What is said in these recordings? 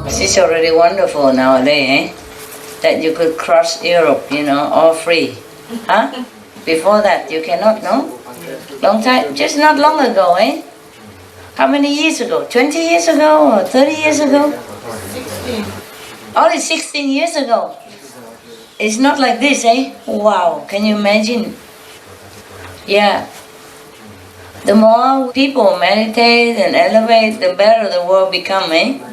It's already wonderful nowadays, eh? That you could cross Europe, all free. Huh? Before that, you cannot, no? Long time, just not long ago, eh? How many years ago? 20 years ago or 30 years ago? 16. Only 16 years ago. It's not like this, eh? Wow, can you imagine? Yeah. The more people meditate and elevate, the better the world become, eh?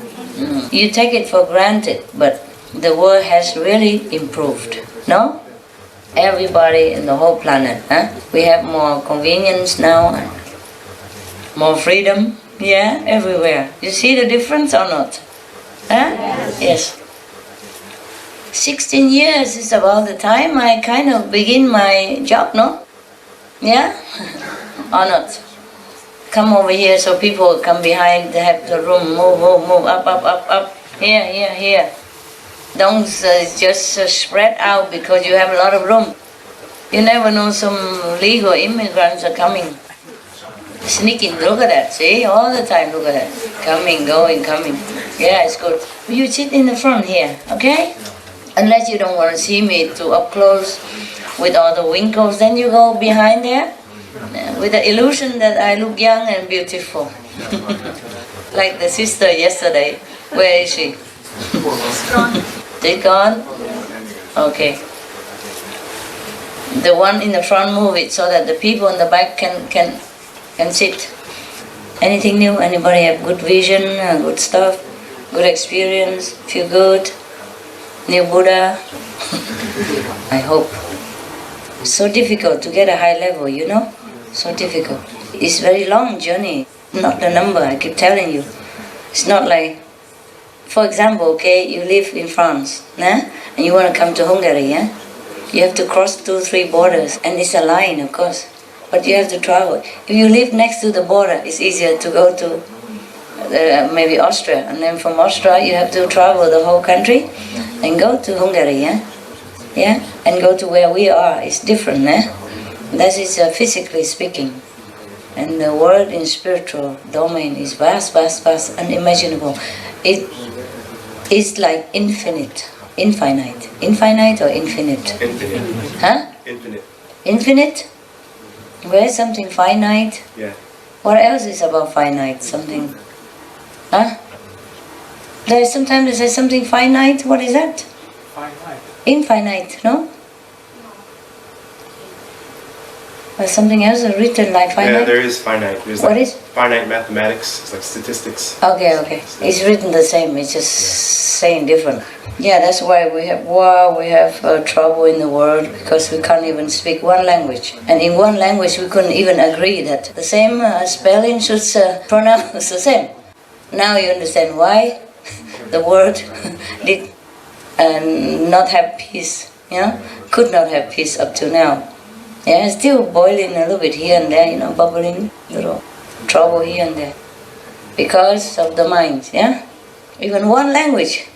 You take it for granted, but the world has really improved, no? Everybody in the whole planet, huh? We have more convenience now, more freedom, yeah, everywhere. You see the difference or not? Huh? Yes. 16 years is about the time I kind of begin my job, no? Yeah? Or not? Come over here so people come behind, they have the room, move, up. Here. Don't just spread out because you have a lot of room. You never know, some legal immigrants are coming. Sneaking, look at that, see? All the time, look at that. Coming, going, coming. Yeah, it's good. You sit in the front here, okay? Unless you don't want to see me too up close with all the wrinkles, then you go behind there with the illusion that I look young and beautiful. Like the sister yesterday. Where is she? They gone? Okay. The one in the front, move it so that the people in the back can sit. Anything new? Anybody have good vision, good stuff, good experience, feel good? New Buddha? I hope. So difficult to get a high level, So difficult. It's very long journey, not the number, I keep telling you. It's not like, for example, okay, you live in France, and you want to come to Hungary, yeah? You have to cross 2-3 borders, and it's a line, of course. But you have to travel. If you live next to the border, it's easier to go to maybe Austria, and then from Austria you have to travel the whole country and go to Hungary, yeah, and go to where we are. It's different, That is physically speaking, and the world in spiritual domain is vast, unimaginable. It is like infinite or infinite? Infinite. Huh? Infinite? Where is something finite? Yeah. What else is about finite? Something, huh? Sometimes they say something finite. What is that? Finite. Infinite, no? Or something else written like finite? Yeah, there is finite. There's what is? Finite mathematics. It's like statistics. Okay. It's written the same. It's just saying different. Yeah, that's why we have war, we have trouble in the world, because we can't even speak one language. And in one language we couldn't even agree that the same spelling should pronounce the same. Now you understand why the world did not have peace, could not have peace up to now. Yeah, it's still boiling a little bit here and there, bubbling, little trouble here and there. Because of the mind, Even one language.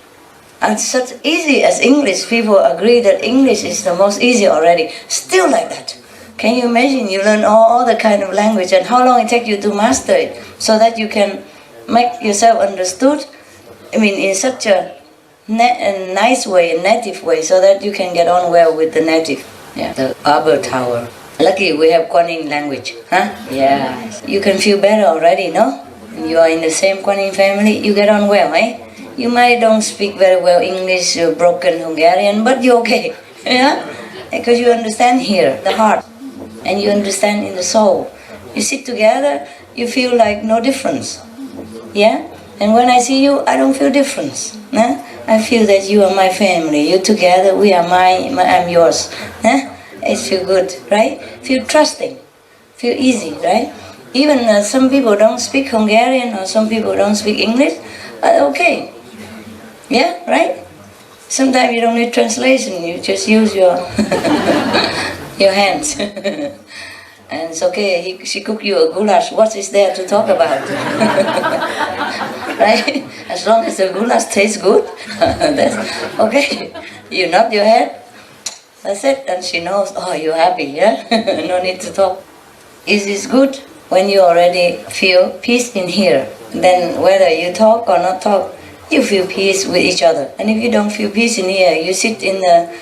And such easy as English, people agree that English is the most easy already. Still like that. Can you imagine? You learn all the kind of language, and how long it takes you to master it, so that you can make yourself understood, in such a nice way, a native way, so that you can get on well with the native. Yeah, the Arbor Tower. Lucky we have Kuan Yin language, huh? Yeah. You can feel better already, no? You are in the same Kuan Yin family, you get on well, eh? You might don't speak very well English, broken Hungarian, but you're okay, Because you understand here, the heart, and you understand in the soul. You sit together, you feel like no difference, And when I see you, I don't feel difference, I feel that you are my family, you together, we are I'm yours, It feel good, right? Feel trusting, feel easy, right? Even some people don't speak Hungarian, or some people don't speak English, okay. Yeah, right? Sometimes you don't need translation, you just use your your hands. And it's okay, she cooked you a goulash, what is there to talk about? Right? As long as the goulash tastes good, that's okay. You nod your head, that's it, and she knows, oh, you're happy, No need to talk. It is good when you already feel peace in here. Then whether you talk or not talk, you feel peace with each other. And if you don't feel peace in here, you sit in the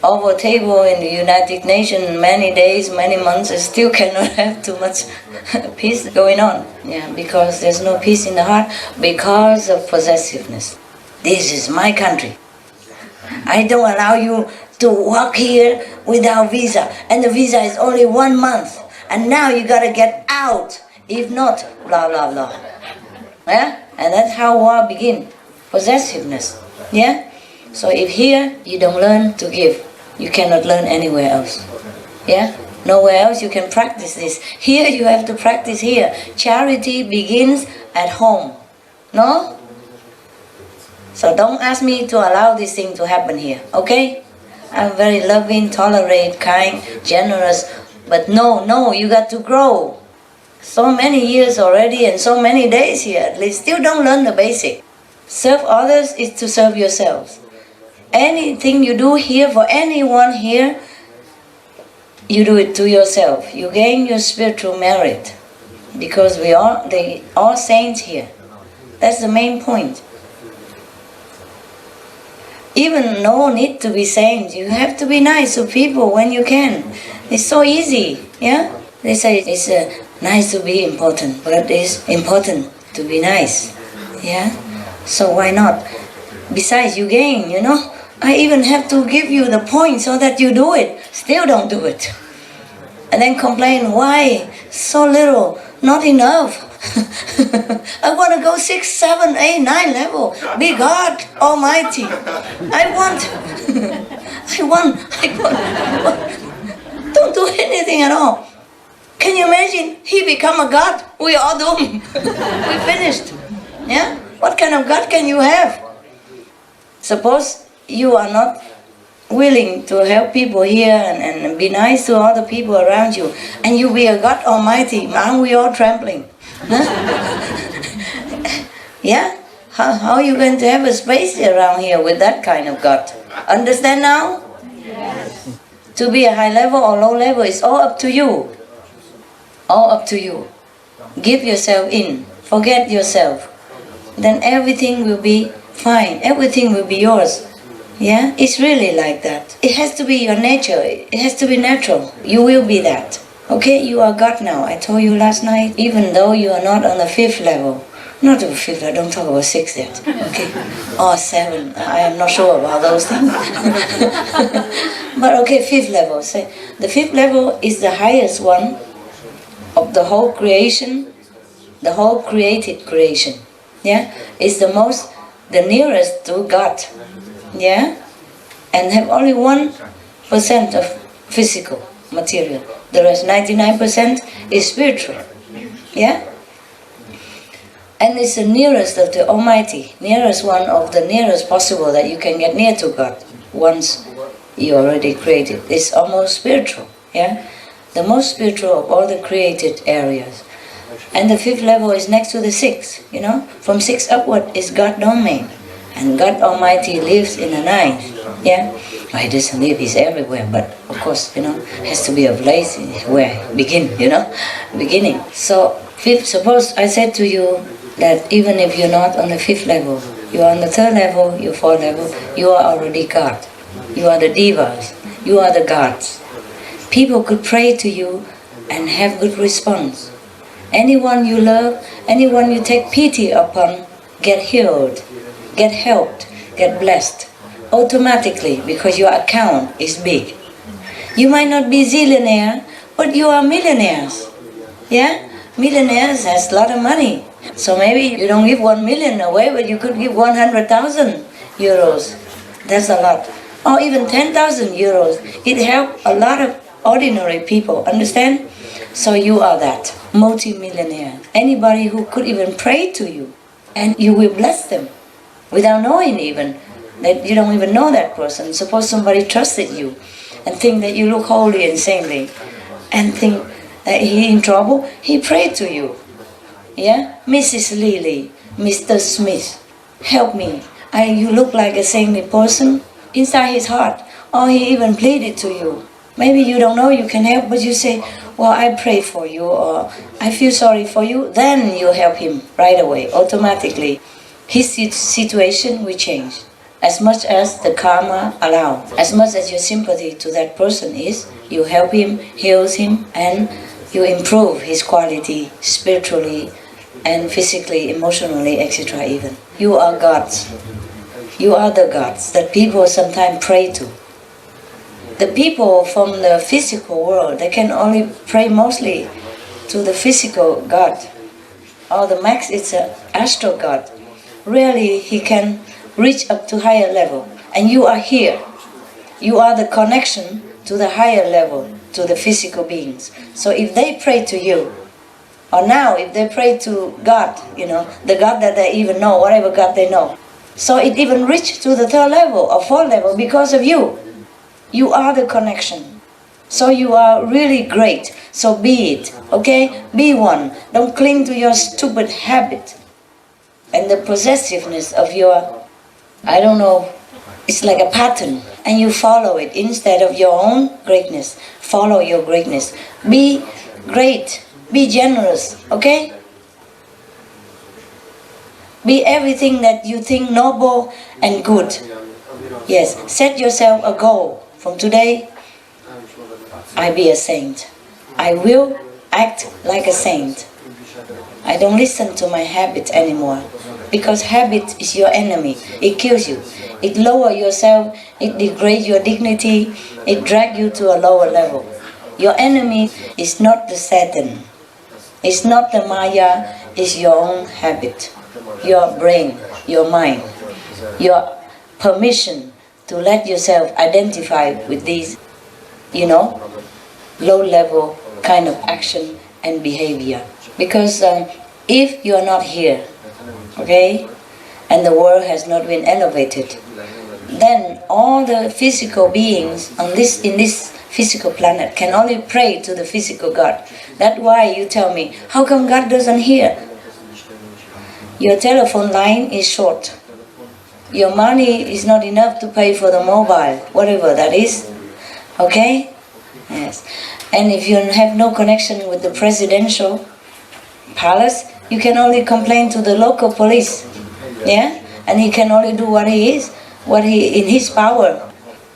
oval table in the United Nations many days, many months, and still cannot have too much peace going on. Yeah, because there's no peace in the heart because of possessiveness. This is my country. I don't allow you to walk here without visa, and the visa is only 1 month, and now you gotta get out. If not, blah blah blah. Yeah, and that's how war begins. Possessiveness. Yeah. So if here you don't learn to give, you cannot learn anywhere else. Yeah. Nowhere else you can practice this. Here you have to practice here. Charity begins at home. No? So don't ask me to allow this thing to happen here, okay? I'm very loving, tolerant, kind, generous, but no, you got to grow. So many years already and so many days here, at least, still don't learn the basic. Serve others is to serve yourselves. Anything you do here for anyone here, you do it to yourself. You gain your spiritual merit, because they all saints here. That's the main point. Even no need to be saints. You have to be nice to people when you can. It's so easy, yeah? They say it's nice to be important, but it's important to be nice, yeah? So why not? Besides, you gain, you know? I even have to give you the point so that you do it. Still don't do it. And then complain, why? So little, not enough. I want to go 6, 7, 8, 9 level. Be God Almighty. I want. Don't do anything at all. Can you imagine? He become a God. We all doomed. We finished. Yeah? What kind of God can you have? Suppose you are not willing to help people here and be nice to all the people around you, and you be a God Almighty. Aren't we all trampling? Huh? Yeah? How are you going to have a space around here with that kind of God? Understand now? Yes. To be a high level or low level is all up to you. All up to you. Give yourself in. Forget yourself. Then everything will be fine. Everything will be yours. Yeah? It's really like that. It has to be your nature. It has to be natural. You will be that. Okay, you are God now. I told you last night, even though you are not on the 5th level, not the 5th level, don't talk about 6 yet, okay, or 7, I am not sure about those things. But okay, 5th level, say, the 5th level is the highest one of the whole creation, the whole created creation, yeah, it's the nearest to God, yeah, and have only 1% of physical material. The rest 99% is spiritual. Yeah? And it's the nearest of the Almighty, nearest one of the nearest possible that you can get near to God once you already created. It's almost spiritual. Yeah? The most spiritual of all the created areas. And the 5th level is next to the 6th, you know? From 6 upward is God domain. And God Almighty lives in the 9th. Yeah? Well, he doesn't live, he's everywhere, but of course, you know, has to be a place where begin, you know, beginning. So, 5th, suppose I said to you that even if you're not on the 5th level, you're on the 3rd level, you're 4th level, you are already God. You are the divas, you are the gods. People could pray to you and have good response. Anyone you love, anyone you take pity upon, get healed, get helped, get blessed. Automatically, because your account is big. You might not be zillionaire, but you are millionaires. Yeah? Millionaires has a lot of money. So maybe you don't give 1 million away, but you could give 100,000 euros. That's a lot. Or even 10,000 euros. It helps a lot of ordinary people, understand? So you are that, multi-millionaire. Anybody who could even pray to you, and you will bless them, without knowing even. That you don't even know that person. Suppose somebody trusted you and think that you look holy and saintly and think that he's in trouble, he prayed to you. Yeah? Mrs. Lily, Mr. Smith, help me. You look like a saintly person inside his heart. Or he even pleaded to you. Maybe you don't know you can help, but you say, well, I pray for you, or I feel sorry for you. Then you help him right away, automatically. his situation will change. As much as the karma allow, as much as your sympathy to that person is, you help him, heals him, and you improve his quality spiritually and physically, emotionally, etc. even. You are gods. You are the gods that people sometimes pray to. The people from the physical world, they can only pray mostly to the physical God. Or the max is an astral God. Really, he can reach up to higher level. And you are here. You are the connection to the higher level, to the physical beings. So if they pray to you, or now if they pray to God, the God that they even know, whatever God they know. So it even reached to the third level or fourth level because of you. You are the connection. So you are really great. So be it, okay? Be one. Don't cling to your stupid habit and the possessiveness of your, I don't know, it's like a pattern. And you follow it instead of your own greatness. Follow your greatness. Be great. Be generous, okay? Be everything that you think noble and good. Yes, set yourself a goal. From today, I be a saint. I will act like a saint. I don't listen to my habit anymore. Because habit is your enemy. It kills you. It lowers yourself. It degrades your dignity. It drags you to a lower level. Your enemy is not the Satan. It's not the Maya. It's your own habit. Your brain, your mind. Your permission to let yourself identify with these, low-level kind of action and behavior. Because if you are not here, okay, and the world has not been elevated, then all the physical beings in this physical planet can only pray to the physical God. That's why you tell me, how come God doesn't hear? Your telephone line is short. Your money is not enough to pay for the mobile, whatever that is. Okay? Yes. And if you have no connection with the presidential palace, you can only complain to the local police. Yeah? And he can only do what he is, in his power.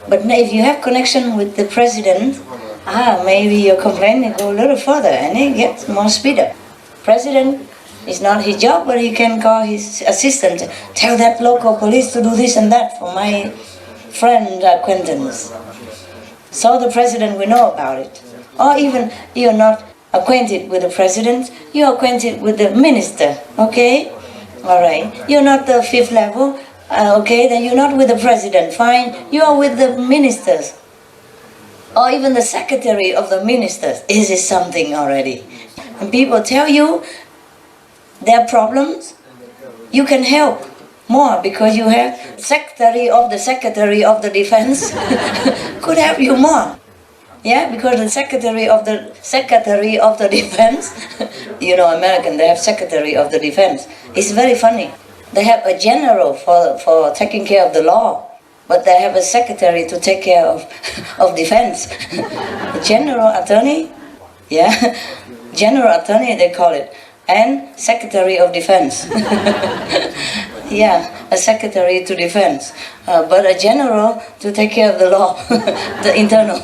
But if you have connection with the president, maybe your complaint will go a little further and it gets more speed up. President, it's not his job, but he can call his assistant, tell that local police to do this and that for my friend acquaintance. So the president will know about it. Or even you're not acquainted with the president, you're acquainted with the minister, okay? Alright, you're not the fifth level, okay, then you're not with the president, fine, you are with the ministers. Or even the secretary of the ministers. This is something already. When people tell you their problems, you can help more because you have Secretary of the Defense could help you more. Yeah, because the Secretary of the Defense, American, they have Secretary of the Defense. It's very funny. They have a general for taking care of the law, but they have a secretary to take care of defense. General attorney, yeah, general attorney they call it. And Secretary of Defense. Yeah, a Secretary to Defense. But a General to take care of the law, the internal.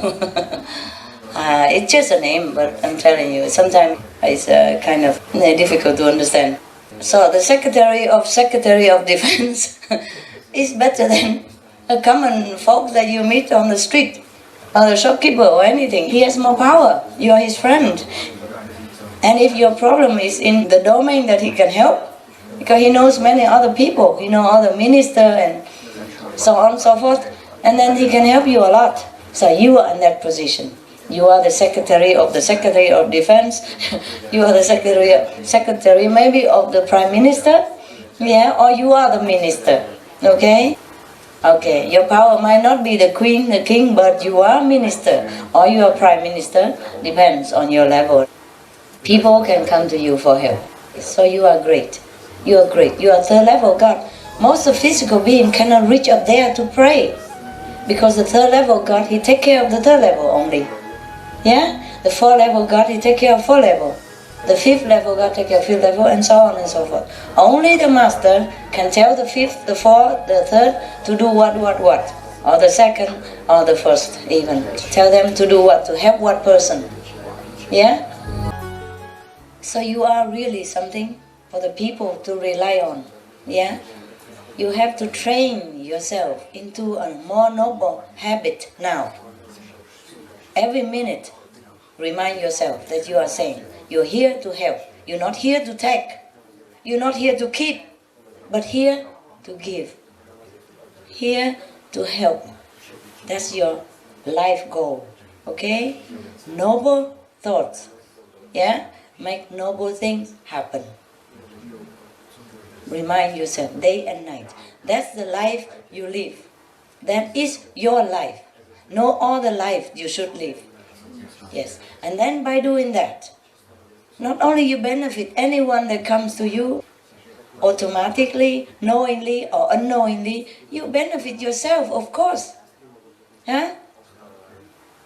It's just a name, but I'm telling you, sometimes it's kind of difficult to understand. So the Secretary of Defense is better than a common folk that you meet on the street, or the shopkeeper or anything. He has more power. You are his friend. And if your problem is in the domain that he can help, because he knows many other people, other minister and so on and so forth, and then he can help you a lot. So you are in that position. You are the Secretary of Defense, you are the Secretary maybe of the Prime Minister, yeah, or you are the Minister, okay? Okay, your power might not be the Queen, the King, but you are Minister, or you are Prime Minister, depends on your level. People can come to you for help. So you are great. You are great. You are third level God. Most of physical beings cannot reach up there to pray. Because the third level God, he take care of the third level only. Yeah? The fourth level God, he take care of fourth level. The fifth level, God take care of fifth level, and so on and so forth. Only the master can tell the fifth, the fourth, the third to do what, or the second, or the first even. Tell them to do what, to help what person. Yeah? So you are really something for the people to rely on. Yeah? You have to train yourself into a more noble habit now. Every minute, remind yourself that you are saying, you're here to help. You're not here to take. You're not here to keep, but here to give. Here to help. That's your life goal. Okay? Noble thoughts. Yeah? Make noble things happen. Remind yourself day and night. That's the life you live. That is your life. No other life you should live. Yes. And then by doing that, not only you benefit anyone that comes to you, automatically, knowingly or unknowingly, you benefit yourself, of course. Huh?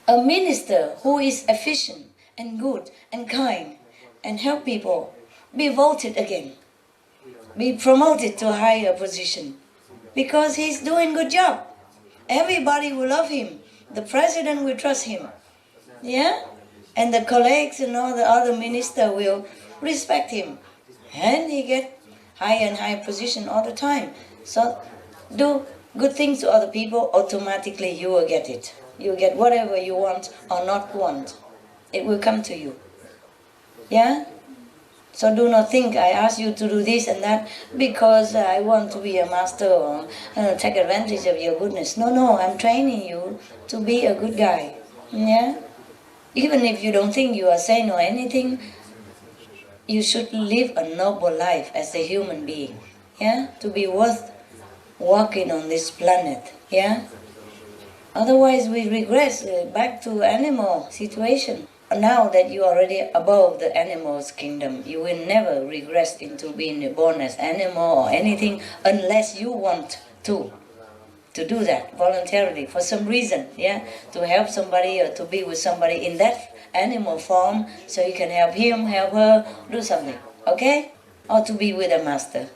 A minister who is efficient and good and kind and help people, be voted again, be promoted to a higher position, because he's doing good job. Everybody will love him. The president will trust him. Yeah? And the colleagues and all the other ministers will respect him. And he get higher and higher position all the time. So do good things to other people, automatically you will get it. You get whatever you want or not want. It will come to you. Yeah? So do not think I ask you to do this and that because I want to be a master or take advantage of your goodness. No, I'm training you to be a good guy. Yeah? Even if you don't think you are sane or anything, you should live a noble life as a human being. Yeah? To be worth walking on this planet. Yeah? Otherwise we regress back to animal situation. Now that you are already above the animal's kingdom, you will never regress into being born as animal or anything unless you want to do that voluntarily for some reason, yeah, to help somebody or to be with somebody in that animal form, so you can help him, help her, do something, okay? Or to be with a master.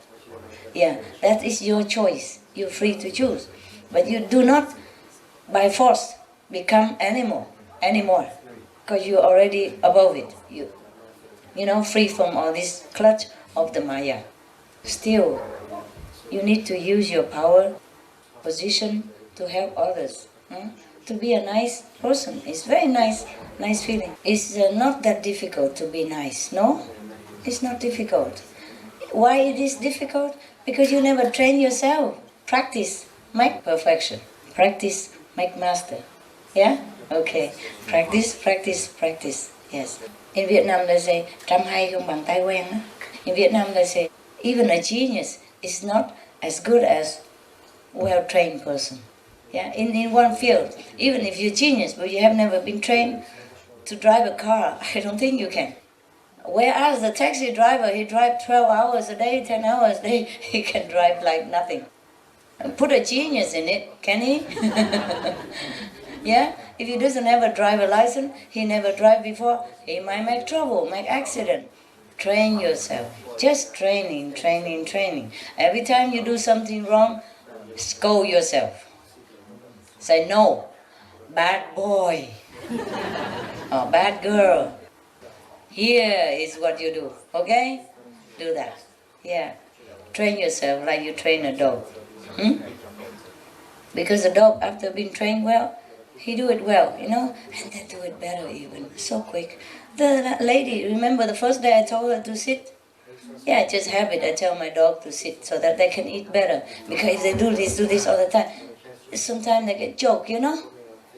Yeah, that is your choice. You're free to choose. But you do not, by force, become animal anymore, because you're already above it. You know, free from all this clutch of the Maya. Still, you need to use your power, position to help others. To be a nice person. It's very nice feeling. It's not that difficult to be nice, no? It's not difficult. Why it is difficult? Because you never train yourself. Practice, make perfection. Practice, make master. Yeah? Okay. Practice. Yes. In Vietnam they say, trăm hay không bằng tay quen. In Vietnam they say, even a genius is not as good as well-trained person. Yeah, in one field. Even if you're genius, but you have never been trained to drive a car, I don't think you can. Whereas the taxi driver, he drives 12 hours a day, 10 hours a day, he can drive like nothing. Put a genius in it, can he? Yeah? If he doesn't have a driver license, he never drive before, he might make trouble, make accident. Train yourself. Just training. Every time you do something wrong, scold yourself. Say no, bad boy, or bad girl. Here is what you do, okay? Do that, yeah. Train yourself like you train a dog. Because a dog, after being trained well, he do it well, you know, and they do it better even, so quick. The lady, remember the first day I told her to sit? Yeah, just habit, I tell my dog to sit so that they can eat better. Because if they do this all the time, sometimes they get choked, you know.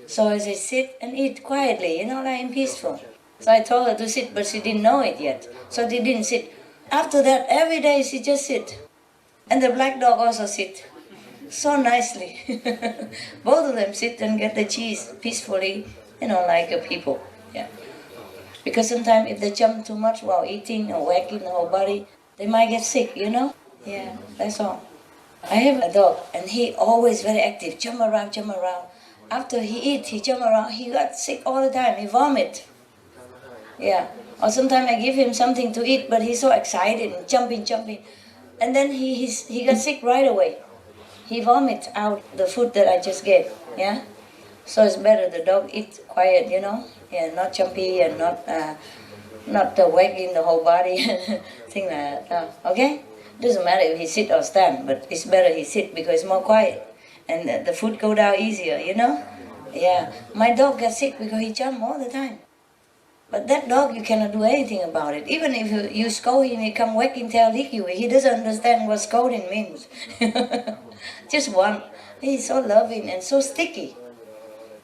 So I say sit and eat quietly, you know, like peaceful. So I told her to sit, but she didn't know it yet. So they didn't sit. After that, every day she just sit. And the black dog also sit. So nicely. Both of them sit and get the cheese peacefully, you know, like a people. Yeah. Because sometimes if they jump too much while eating or whacking the whole body, they might get sick, you know. Yeah, that's all. I have a dog, and he always very active, jump around. After he eats, he jump around. He got sick all the time. He vomit. Yeah, Or sometimes I give him something to eat, but he's so excited and jumping. And then he got sick right away. He vomits out the food that I just gave, yeah? So it's better the dog eat quiet, yeah, not jumpy and not wagging the whole body, thing like that, okay? Doesn't matter if he sit or stand, but it's better he sit because it's more quiet. And the food go down easier, Yeah, my dog got sick because he jump all the time. But that dog, you cannot do anything about it. Even if you scold him, he come wagging tail lick you. He doesn't understand what scolding means. Just one. He's so loving and so sticky.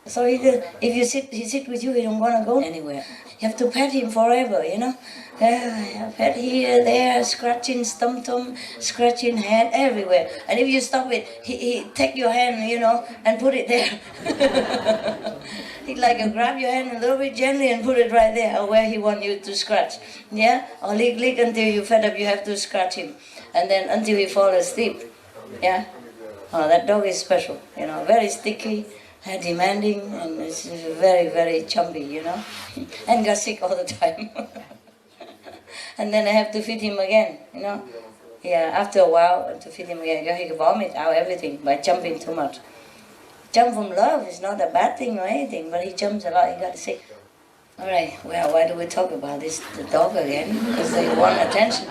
So if he sit with you, he don't want to go anywhere. You have to pet him forever, Pet here, there, scratching stump, scratching head, everywhere. And if you stop it, he take your hand, and put it there. He grab your hand a little bit gently and put it right there where he want you to scratch. Yeah? Or lick until you fed up, you have to scratch him. And then until he fall asleep. Yeah? Oh, that dog is special, very sticky, demanding, and it's very, very chumpy, and got sick all the time. And then I have to feed him again, Yeah, after a while, I have to feed him again. He can vomit out everything by jumping too much. Jump from love is not a bad thing or anything, but he jumps a lot, he got sick. All right, well, why do we talk about this, the dog again? Because they want attention.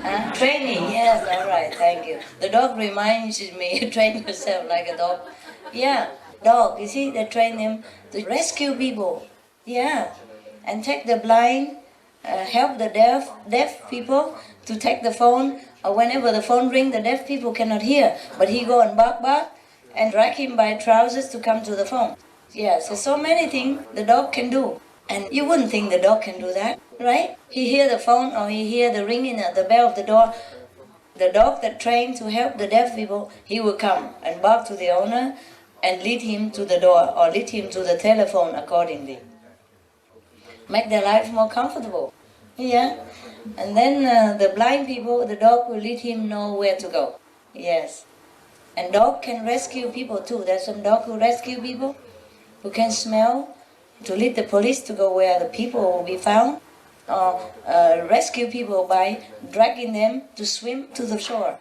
Huh? Training, yes, all right, thank you. The dog reminds me, train yourself like a dog. Yeah, dog, you see, they train them to rescue people. Yeah, and take the blind, help the deaf people to take the phone, or whenever the phone rings, the deaf people cannot hear, but he go and bark, and drag him by trousers to come to the phone. Yeah, so many things the dog can do. And you wouldn't think the dog can do that, right? He hear the phone or he hear the ringing at the bell of the door. The dog that trained to help the deaf people, he will come and bark to the owner and lead him to the door or lead him to the telephone accordingly. Make their life more comfortable. Yeah. And then the blind people, the dog will lead him know where to go. Yes. And dog can rescue people too. There's some dog who rescue people, who can smell, to lead the police to go where the people will be found, or rescue people by dragging them to swim to the shore.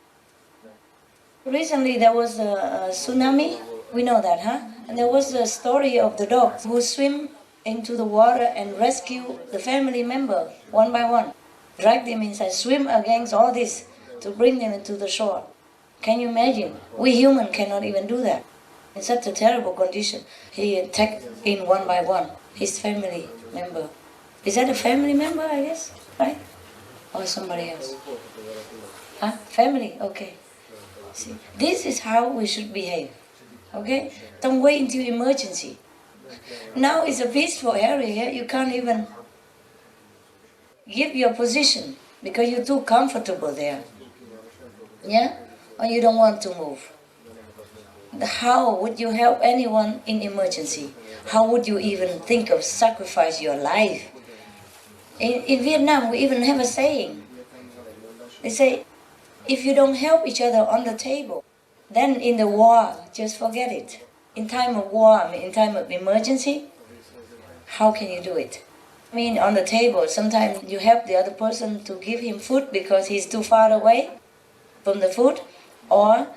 Recently there was a tsunami, we know that, huh? And there was a story of the dogs who swim into the water and rescue the family member one by one. Drag them inside, swim against all this to bring them into the shore. Can you imagine? We human cannot even do that. In such a terrible condition, he take in one by one his family member. Is that a family member, I guess? Right? Or somebody else? Huh? Family? Okay. See, this is how we should behave. Okay? Don't wait until emergency. Now it's a peaceful area here. You can't even give your position because you're too comfortable there. Yeah? Or you don't want to move. How would you help anyone in emergency? How would you even think of sacrifice your life? In Vietnam, we even have a saying. They say, if you don't help each other on the table, then in the war, just forget it. In time of war, in time of emergency, how can you do it? I mean, on the table, sometimes you help the other person to give him food because he's too far away from the food, or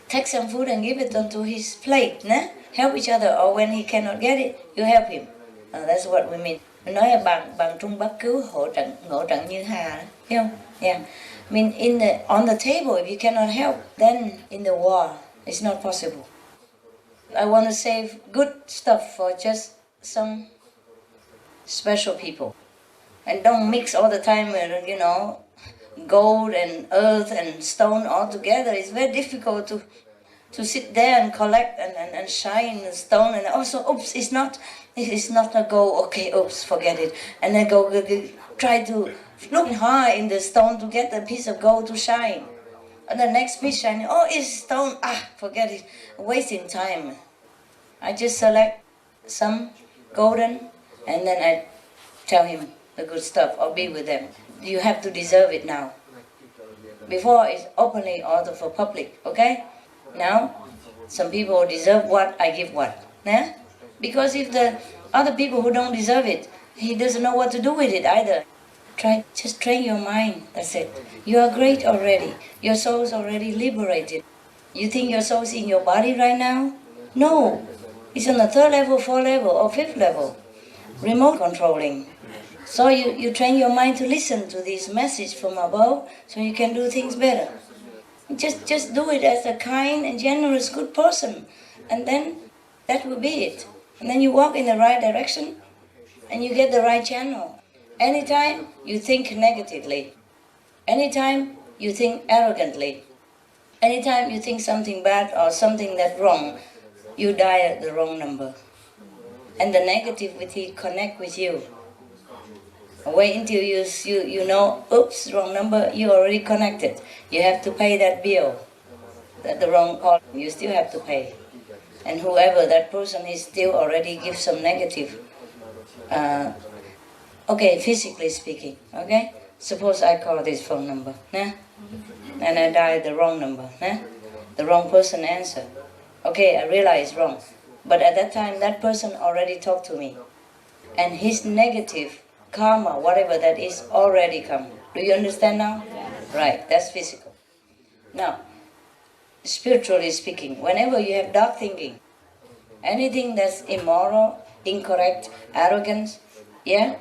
take some food and give it onto his plate, né? Help each other, or when he cannot get it, you help him. That's what we mean. Mình nói là bằng trung bắc cứu, ngộ trận như hà, hiểu không? Yeah. I mean, on the table, if you cannot help, then in the war, it's not possible. I want to save good stuff for just some special people. And don't mix all the time, gold and earth and stone all together. It's very difficult to sit there and collect and shine the stone and also, oops, it's not a gold, okay, oops, forget it. And then go try to look hard in the stone to get a piece of gold to shine. And the next piece shining, oh, it's stone, forget it, wasting time. I just select some golden and then I tell him the good stuff or be with them. You have to deserve it now. Before it's openly ordered for public, okay? Now, some people deserve what, I give what. Yeah? Because if the other people who don't deserve it, he doesn't know what to do with it either. Just train your mind, that's it. You are great already. Your soul is already liberated. You think your soul is in your body right now? No, it's on the 3rd level, 4th level, or 5th level. Remote controlling. So you train your mind to listen to this message from above so you can do things better. Just do it as a kind and generous, good person. And then that will be it. And then you walk in the right direction and you get the right channel. Anytime you think negatively, anytime you think arrogantly, anytime you think something bad or something that's wrong, you die at the wrong number. And the negativity connect with you. Wait until you know, oops, wrong number, you already connected. You have to pay that bill, the wrong call, you still have to pay. And whoever that person is still already give some negative, okay, physically speaking, okay? Suppose I call this phone number, nah? And I dial the wrong number, nah? The wrong person answer. Okay, I realize it's wrong. But at that time, that person already talked to me. And his negative karma, whatever that is, already come. Do you understand now? Right, that's physical. Now, spiritually speaking, whenever you have dark thinking, anything that's immoral, incorrect, arrogance, yeah,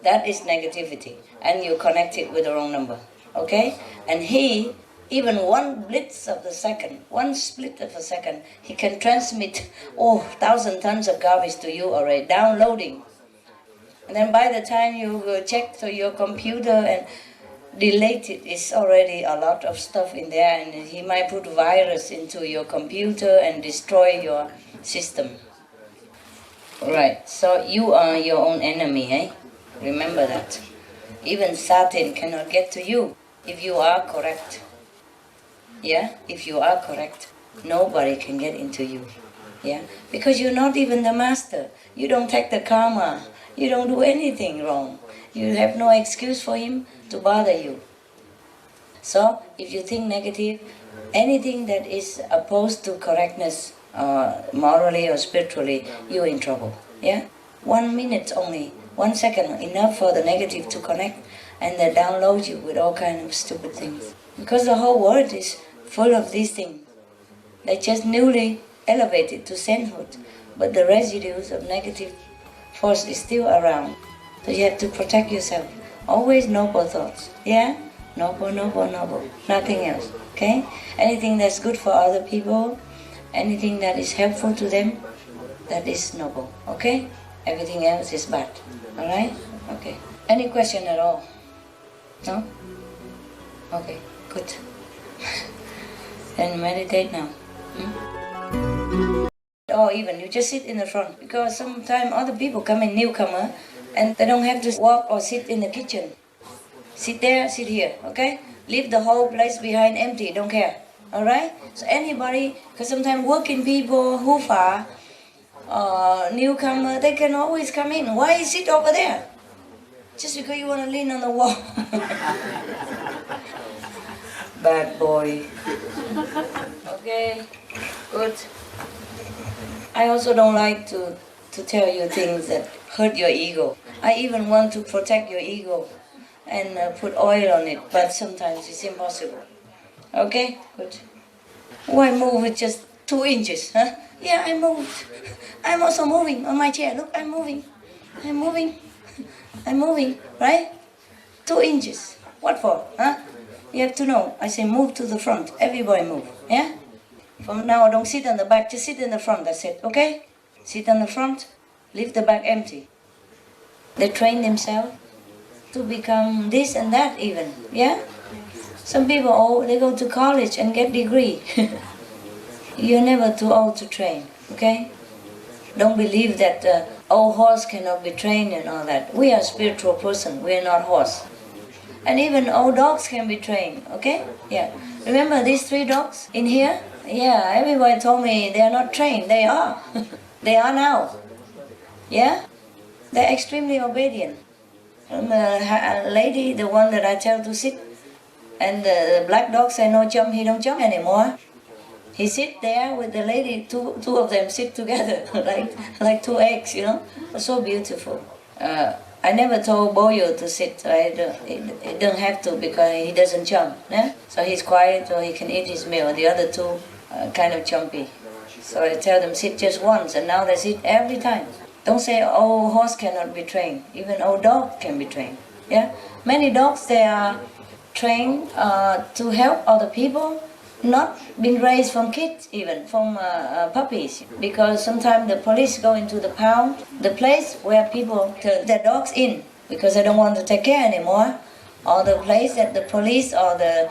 that is negativity. And you connect it with the wrong number, okay? And he, even one blitz of the second, one split of a second, he can transmit, 1,000 tons of garbage to you already, downloading. And then by the time you check to your computer and delete it, it's already a lot of stuff in there, and he might put virus into your computer and destroy your system. Right, so you are your own enemy, eh? Remember that. Even Satan cannot get to you if you are correct. Yeah, if you are correct, nobody can get into you. Yeah, because you're not even the master. You don't take the karma. You don't do anything wrong. You have no excuse for him to bother you. So, if you think negative, anything that is opposed to correctness, morally or spiritually, you're in trouble. Yeah, 1 minute only, 1 second, enough for the negative to connect, and they download you with all kinds of stupid things. Because the whole world is full of these things. They just newly elevated to sainthood, but the residues of negative force is still around. So you have to protect yourself. Always noble thoughts. Yeah? Noble, noble, noble. Nothing else. Okay? Anything that's good for other people, anything that is helpful to them, that is noble. Okay? Everything else is bad. Alright? Okay. Any question at all? No? Okay, good. Then meditate now. Or even you just sit in the front, because sometimes other people come in, newcomer, and they don't have to walk or sit in the kitchen. Sit there, sit here, okay? Leave the whole place behind empty, don't care. Alright? So anybody, because sometimes working people who far, newcomer, they can always come in. Why you sit over there? Just because you want to lean on the wall. Bad boy. Okay, good. I also don't like to tell you things that hurt your ego. I even want to protect your ego and put oil on it, but sometimes it's impossible. Okay, good. Why move with just 2 inches, huh? Yeah, I moved. I'm also moving on my chair. Look, I'm moving. I'm moving. I'm moving, right? 2 inches. What for, huh? You have to know. I say move to the front. Everybody move, yeah? From now, don't sit on the back, just sit in the front, that's it, okay? Sit on the front, leave the back empty. They train themselves to become this and that even, yeah? Some people, they go to college and get degree. You're never too old to train, okay? Don't believe that old horse cannot be trained and all that. We are spiritual person, we are not horse. And even old dogs can be trained, okay? Yeah. Remember these 3 dogs in here? Yeah, everybody told me they are not trained. They are. They are now. Yeah? They're extremely obedient. A lady, the one that I tell to sit, and the black dog say no jump, he don't jump anymore. He sit there with the lady, two of them sit together, like 2 eggs, you know? So beautiful. I never told Boyo to sit. He don't have to because he doesn't jump. Yeah? So he's quiet so he can eat his meal. The other two are kind of jumpy. So I tell them sit just once and now they sit every time. Don't say, oh, horse cannot be trained. Even old dog can be trained. Yeah? Many dogs, they are trained to help other people, not been raised from kids even, from puppies. Because sometimes the police go into the pound, the place where people turn their dogs in because they don't want to take care anymore, or the place that the police or the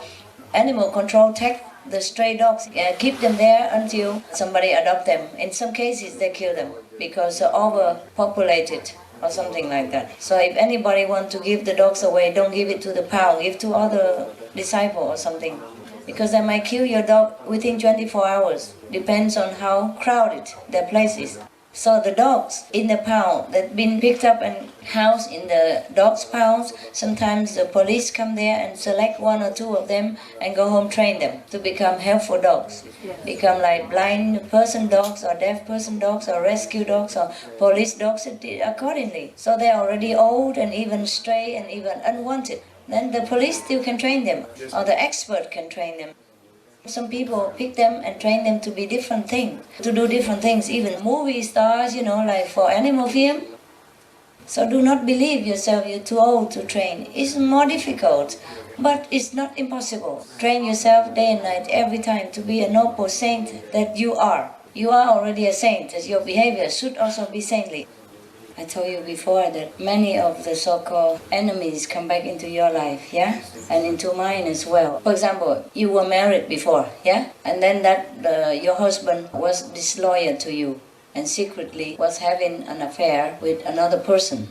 animal control take the stray dogs, keep them there until somebody adopt them. In some cases they kill them because they're overpopulated or something like that. So if anybody wants to give the dogs away, don't give it to the pound, give to other disciple or something. Because they might kill your dog within 24 hours. Depends on how crowded their place is. So the dogs in the pound that been picked up and housed in the dogs' pounds, sometimes the police come there and select one or two of them and go home train them to become helpful dogs. Become like blind person dogs or deaf person dogs or rescue dogs or police dogs accordingly. So they're already old and even stray and even unwanted. Then the police still can train them or the expert can train them. Some people pick them and train them to be different things, to do different things, even movie stars, like for animal film. So do not believe yourself you're too old to train. It's more difficult, but it's not impossible. Train yourself day and night, every time, to be a noble saint that you are. You are already a saint, as your behavior should also be saintly. I told you before that many of the so-called enemies come back into your life, yeah? And into mine as well. For example, you were married before, yeah? And then your husband was disloyal to you and secretly was having an affair with another person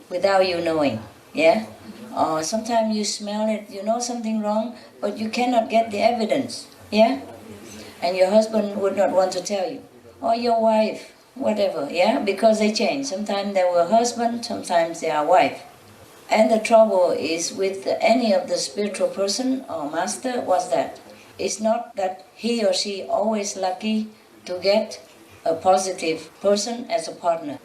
without you knowing, yeah? Or sometimes you smell it, you know something wrong, but you cannot get the evidence, yeah? And your husband would not want to tell you. Or your wife. Whatever, yeah, because they change. Sometimes they were husband, sometimes they are wife. And the trouble is with any of the spiritual person or master was that it's not that he or she always lucky to get a positive person as a partner.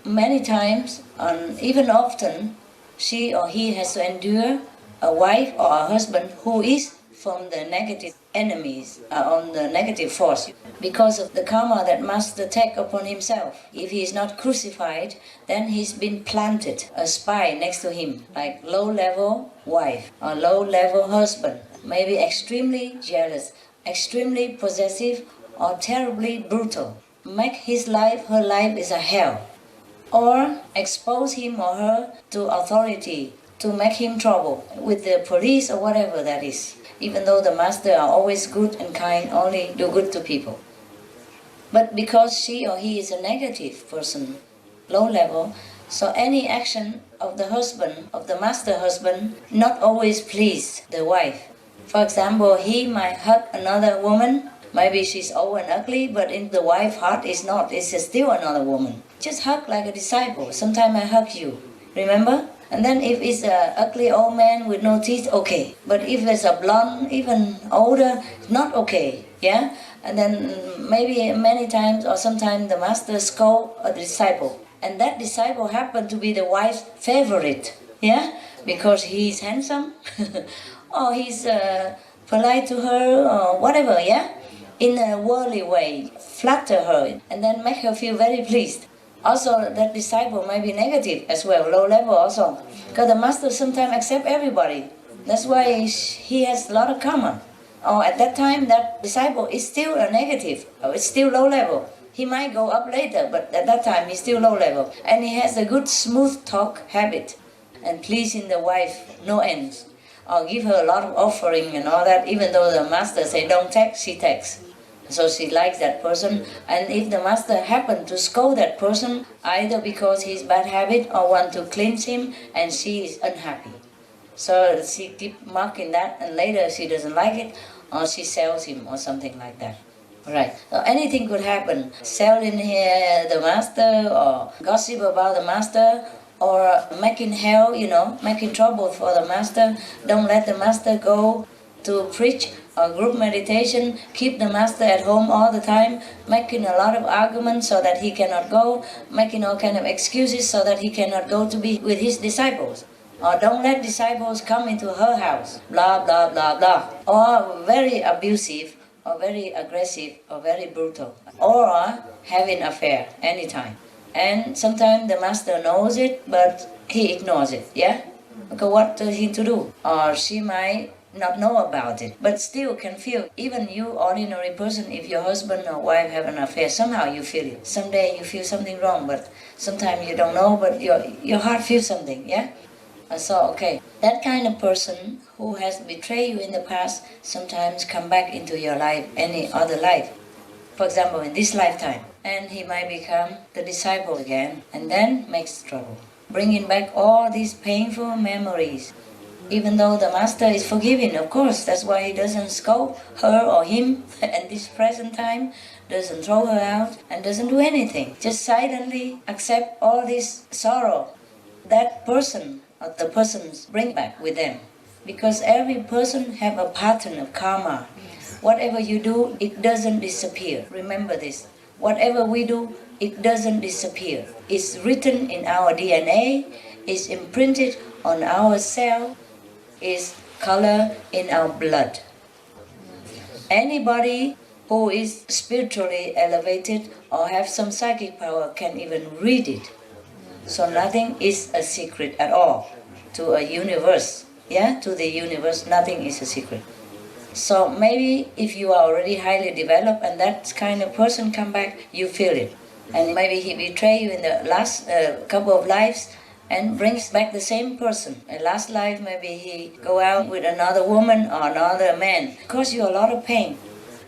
Many times, and even often, she or he has to endure a wife or a husband who is from the negative enemies, on the negative force, because of the karma that master take upon himself. If he is not crucified, then he's been planted, a spy next to him, like low-level wife or low-level husband, maybe extremely jealous, extremely possessive, or terribly brutal. Make his life, her life is a hell. Or expose him or her to authority, to make him trouble with the police or whatever that is. Even though the master are always good and kind, only do good to people. But because she or he is a negative person, low level, so any action of the husband, of the master husband, not always please the wife. For example, he might hug another woman, maybe she's old and ugly, but in the wife's heart it's not, it's still another woman. Just hug like a disciple. Sometimes I hug you, remember? And then if it's an ugly old man with no teeth, okay. But if it's a blonde, even older, not okay, yeah? And then maybe many times or sometimes the master scold a disciple. And that disciple happened to be the wife's favorite, yeah? Because he's handsome, or he's polite to her, or whatever, yeah? In a worldly way, flatter her, and then make her feel very pleased. Also, that disciple might be negative as well, low level also. Because the master sometimes accepts everybody. That's why he has a lot of karma. Or at that time, that disciple is still a negative, or it's still low level. He might go up later, but at that time, he's still low level. And he has a good smooth talk habit, and pleasing the wife, no ends. Or give her a lot of offering and all that, even though the master say don't take, she takes. So she likes that person, and if the master happen to scold that person, either because he's bad habit or want to cleanse him, and she is unhappy. So she keep marking that, and later she doesn't like it, or she sells him or something like that. Right. So anything could happen. Selling the master, or gossip about the master, or making hell, making trouble for the master. Don't let the master go. to preach or group meditation, keep the master at home all the time, making a lot of arguments so that he cannot go, making all kind of excuses so that he cannot go to be with his disciples. Or don't let disciples come into her house, blah, blah, blah, blah. Or very abusive, or very aggressive, or very brutal. Or having affair anytime. And sometimes the master knows it, but he ignores it, yeah? Because what is he to do? Or she might not know about it, but still can feel. Even you, ordinary person, if your husband or wife have an affair, somehow you feel it. Someday you feel something wrong, but sometimes you don't know, but your heart feels something, yeah? So, okay, that kind of person who has betrayed you in the past sometimes come back into your life, any other life. For example, in this lifetime, and he might become the disciple again, and then makes trouble, bringing back all these painful memories. Even though the master is forgiving, of course, that's why he doesn't scold her or him at this present time, doesn't throw her out, and doesn't do anything. Just silently accept all this sorrow that person or the persons bring back with them. Because every person have a pattern of karma. Whatever you do, it doesn't disappear. Remember this. Whatever we do, it doesn't disappear. It's written in our DNA, it's imprinted on our cell, is color in our blood. Anybody who is spiritually elevated or have some psychic power can even read it. So nothing is a secret at all to a universe. Yeah, to the universe, nothing is a secret. So maybe if you are already highly developed and that kind of person come back, you feel it. And maybe he betray you in the last couple of lives and brings back the same person. In last life, maybe he go out with another woman or another man. Cause you a lot of pain.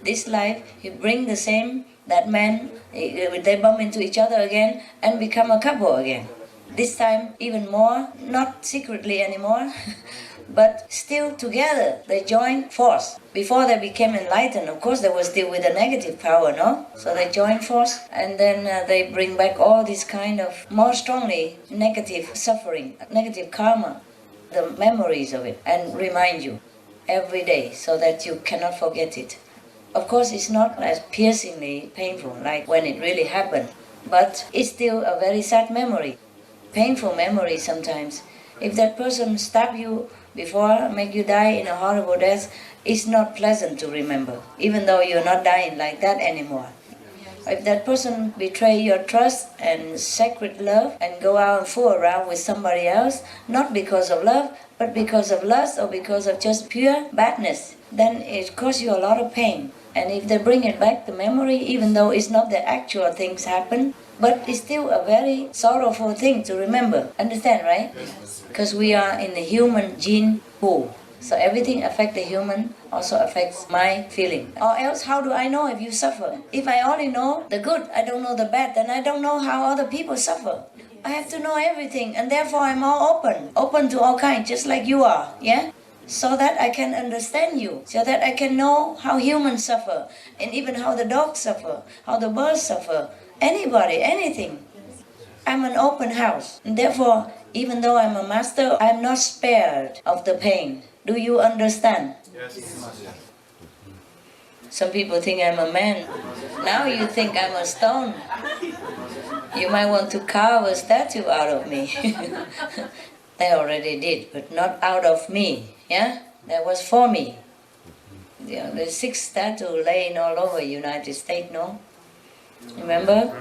This life, he bring the same, that man, they bump into each other again and become a couple again. This time even more, not secretly anymore, but still together. They joined force. Before they became enlightened, of course they were still with a negative power, no? So they joined force and then they bring back all this kind of more strongly negative suffering, negative karma, the memories of it, and remind you every day so that you cannot forget it. Of course it's not as piercingly painful like when it really happened, but it's still a very sad memory. Painful memory sometimes. If that person stab you before, make you die in a horrible death, it's not pleasant to remember, even though you're not dying like that anymore. If that person betray your trust and sacred love and go out and fool around with somebody else, not because of love, but because of lust or because of just pure badness, then it causes you a lot of pain. And if they bring it back, the memory, even though it's not the actual things happen, but it's still a very sorrowful thing to remember. Understand, right? Because we are in the human gene pool. So everything affects the human, also affects my feeling. Or else, how do I know if you suffer? If I only know the good, I don't know the bad, then I don't know how other people suffer. I have to know everything, and therefore I'm more open to all kinds, just like you are, yeah? So that I can understand you, so that I can know how humans suffer, and even how the dogs suffer, how the birds suffer, anybody, anything. I'm an open house, and therefore, even though I'm a master, I'm not spared of the pain. Do you understand? Yes. Some people think I'm a man. Now you think I'm a stone. You might want to carve a statue out of me. They already did, but not out of me. Yeah, that was for me. Yeah, there's 6 statues laying all over United States, no? Remember?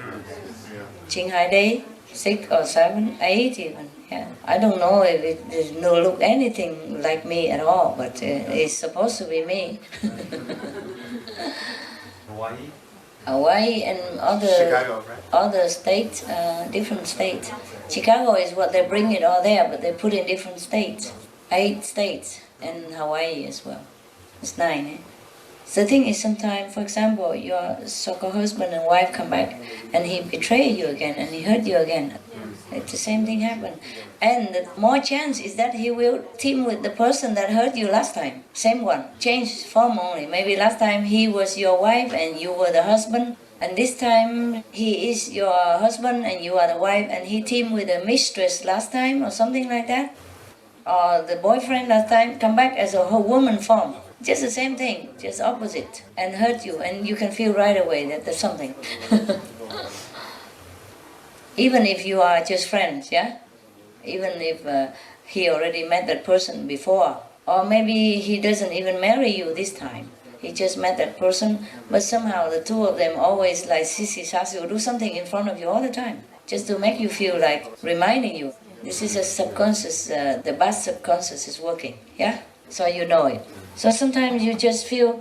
Qinghai Day, 6 or 7, 8 even. Yeah, I don't know if it does not look anything like me at all, but it's supposed to be me. Hawaii and Chicago, right? other states, different states. Chicago is what they bring it all there, but they put in different states. 8 states, and Hawaii as well. It's 9, eh? The thing is, sometimes, for example, your so-called husband and wife come back, and he betrayed you again, and he hurt you again. It's the same thing happen. And the more chance is that he will team with the person that hurt you last time. Same one. Change form only. Maybe last time he was your wife and you were the husband. And this time he is your husband and you are the wife, and he teamed with the mistress last time or something like that. Or the boyfriend last time come back as a whole woman form. Just the same thing, just opposite, and hurt you, and you can feel right away that there's something. Even if you are just friends, yeah? Even if he already met that person before, or maybe he doesn't even marry you this time. He just met that person, but somehow the two of them always like sissy sassy or do something in front of you all the time, just to make you feel like reminding you. This is a subconscious, the bad subconscious is working, yeah? So you know it. So sometimes you just feel,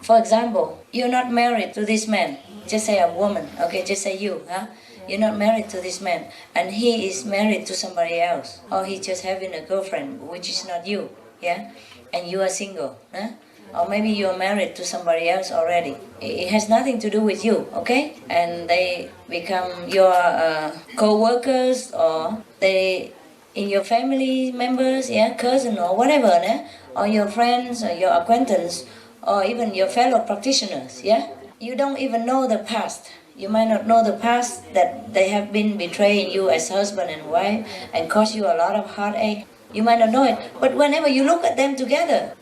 for example, you're not married to this man, just say a woman, okay, just say you, huh? You're not married to this man, and he is married to somebody else, or he's just having a girlfriend, which is not you, yeah? And you are single, huh? Or maybe you're married to somebody else already. It has nothing to do with you, okay? And they become your co-workers, or they in your family members, yeah, cousin or whatever, yeah? Or your friends or your acquaintance, or even your fellow practitioners, yeah? You don't even know the past. You might not know the past, that they have been betraying you as husband and wife and caused you a lot of heartache. You might not know it, but whenever you look at them together,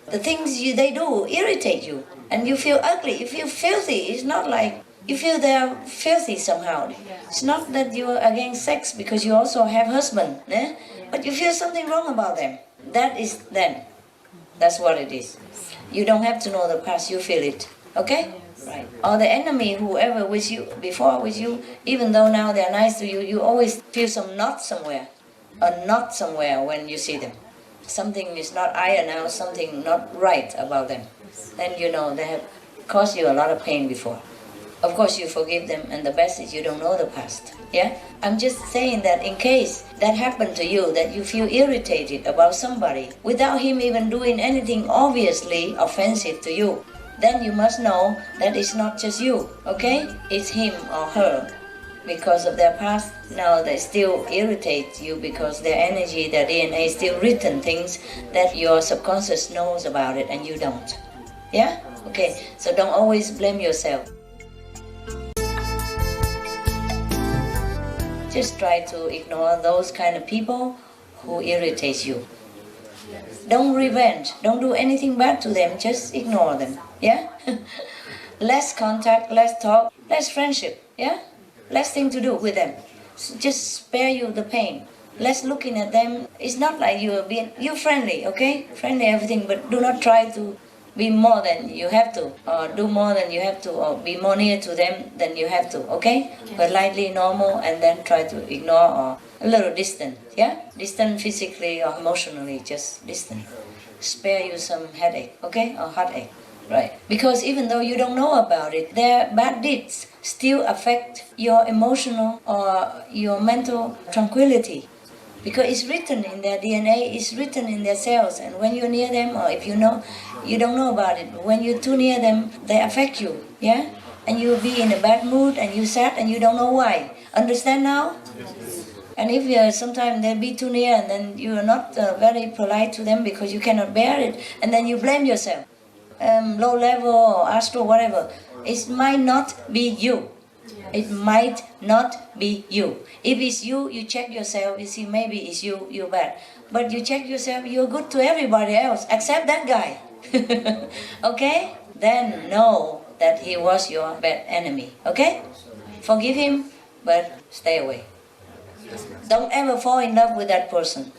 the things they do irritate you, and you feel ugly, you feel filthy. It's not like you feel they are filthy somehow. It's not that you are against sex because you also have husband, eh? But you feel something wrong about them. That is them. That's what it is. You don't have to know the past, you feel it, okay? Right. Or the enemy, whoever with you, before with you, even though now they are nice to you, you always feel some knot somewhere, a knot somewhere when you see them. Something is not iron out, something not right about them. Then you know they have caused you a lot of pain before. Of course you forgive them, and the best is you don't know the past. Yeah? I'm just saying that in case that happened to you, that you feel irritated about somebody without him even doing anything obviously offensive to you, then you must know that it's not just you, okay? It's him or her. Because of their past, now they still irritate you because their energy, their DNA still written things that your subconscious knows about it and you don't. Yeah? Okay, so don't always blame yourself. Just try to ignore those kind of people who irritate you. Don't revenge, don't do anything bad to them, just ignore them. Yeah? Less contact, less talk, less friendship. Yeah? Less thing to do with them. Just spare you the pain. Less looking at them. It's not like you're friendly, okay? Friendly everything, but do not try to be more than you have to, or do more than you have to, or be more near to them than you have to, okay? But lightly, normal, and then try to ignore, or a little distant, yeah? Distant physically or emotionally, just distant. Spare you some headache, okay? Or heartache. Right. Because even though you don't know about it, their bad deeds still affect your emotional or your mental tranquility. Because it's written in their DNA, it's written in their cells, and when you're near them, or if you know, you don't know about it, but when you're too near them, they affect you, yeah? And you'll be in a bad mood, and you're sad, and you don't know why. Understand now? And if sometimes they'll be too near, and then you're not very polite to them because you cannot bear it, and then you blame yourself. Low level or astral, whatever. It might not be you. It might not be you. If it's you, you check yourself, you see maybe it's you, you're bad. But you check yourself, you're good to everybody else, except that guy. Okay? Then know that he was your bad enemy. Okay? Forgive him, but stay away. Don't ever fall in love with that person.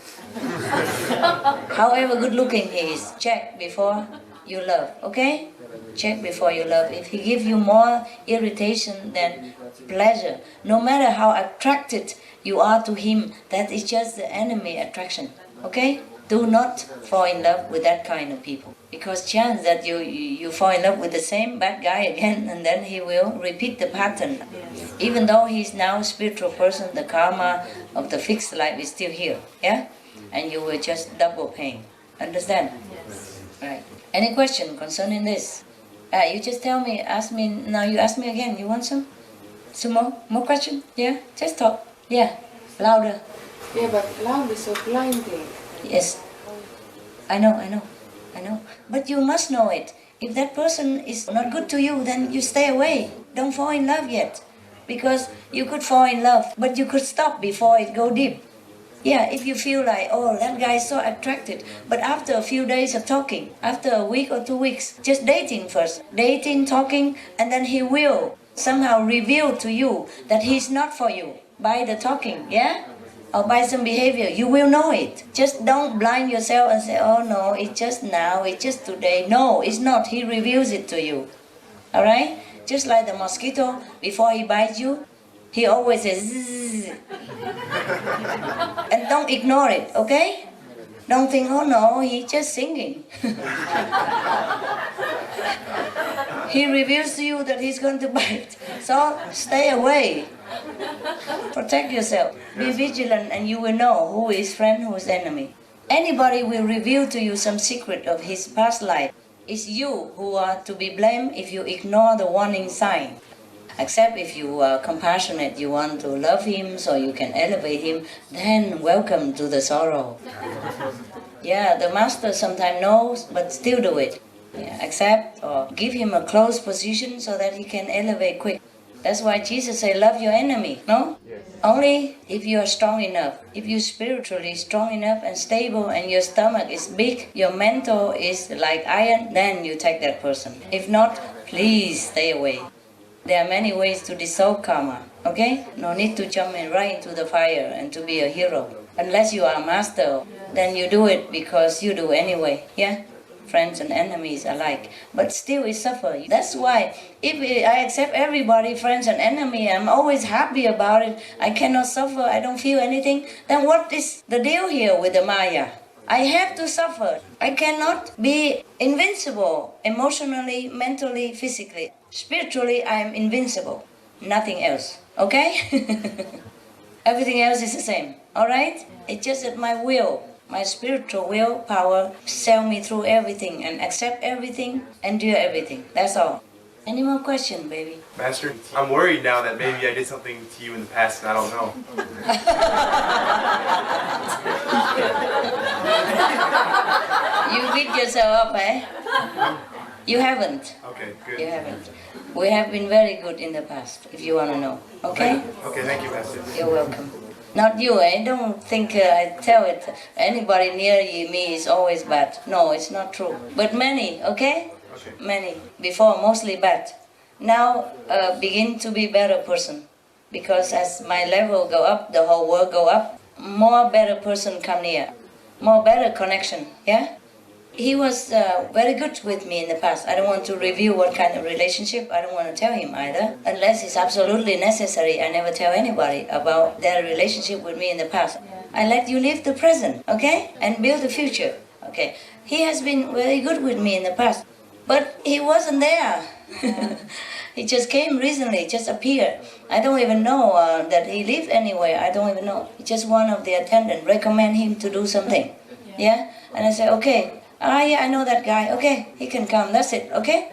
However good looking he is, check before you love, okay? Check before you love. If he gives you more irritation than pleasure, no matter how attracted you are to him, that is just the enemy attraction, okay? Do not fall in love with that kind of people, because chance that you fall in love with the same bad guy again, and then he will repeat the pattern. Even though he's now a spiritual person, the karma of the fixed life is still here, yeah? And you will just double pain. Understand? Right. Any question concerning this? You just tell me, ask me, now you ask me again. You want some? Some more? More question? Yeah? Just talk. Yeah. Louder. Yeah, but loud is so blinding. Yes. I know. But you must know it. If that person is not good to you, then you stay away. Don't fall in love yet. Because you could fall in love, but you could stop before it go deep. Yeah, if you feel like, oh, that guy is so attracted, but after a few days of talking, after a week or 2 weeks, just dating first, dating, talking, and then he will somehow reveal to you that he's not for you by the talking, yeah? Or by some behavior, you will know it. Just don't blind yourself and say, oh no, it's just now, it's just today. No, it's not. He reveals it to you. Alright? Just like the mosquito, before he bites you, he always says, zzz. And don't ignore it, okay? Don't think, oh no, he's just singing. He reveals to you that he's going to bite. So stay away. Protect yourself. Be vigilant and you will know who is friend, who is enemy. Anybody will reveal to you some secret of his past life. It's you who are to be blamed if you ignore the warning sign. Except if you are compassionate, you want to love him so you can elevate him, then welcome to the sorrow. Yeah, the master sometimes knows, but still do it. Yeah, accept or give him a close position so that he can elevate quick. That's why Jesus said, love your enemy, no? Yes. Only if you are strong enough, if you're spiritually strong enough and stable and your stomach is big, your mental is like iron, then you take that person. If not, please stay away. There are many ways to dissolve karma, okay? No need to jump in right into the fire and to be a hero. Unless you are a master, then you do it because you do anyway, yeah? Friends and enemies alike, but still we suffer. That's why if I accept everybody, friends and enemy, I'm always happy about it, I cannot suffer, I don't feel anything, then what is the deal here with the Maya? I have to suffer. I cannot be invincible emotionally, mentally, physically. Spiritually, I am invincible. Nothing else. Okay? Everything else is the same. Alright? It's just that my will, my spiritual will power, sail me through everything and accept everything, endure everything. That's all. Any more questions, baby? Master, I'm worried now that maybe I did something to you in the past and I don't know. You beat yourself up, eh? You haven't. Okay, good. You haven't. We have been very good in the past, if you want to know. Okay? Okay, thank you, Master. You're welcome. Not you, eh? Don't think I tell it. Anybody near me is always bad. No, it's not true. But many, okay? Okay. Many. Before, mostly bad. Now, begin to be better person. Because as my level go up, the whole world go up, more better person come near. More better connection, yeah? He was very good with me in the past. I don't want to reveal what kind of relationship. I don't want to tell him either. Unless it's absolutely necessary, I never tell anybody about their relationship with me in the past. I let you live the present, okay? And build the future, okay? He has been very good with me in the past. But he wasn't there. He just came recently, just appeared. I don't even know that he lived anywhere. I don't even know. Just one of the attendants recommend him to do something. Yeah? And I said, okay. Yeah, I know that guy. Okay, he can come. That's it. Okay?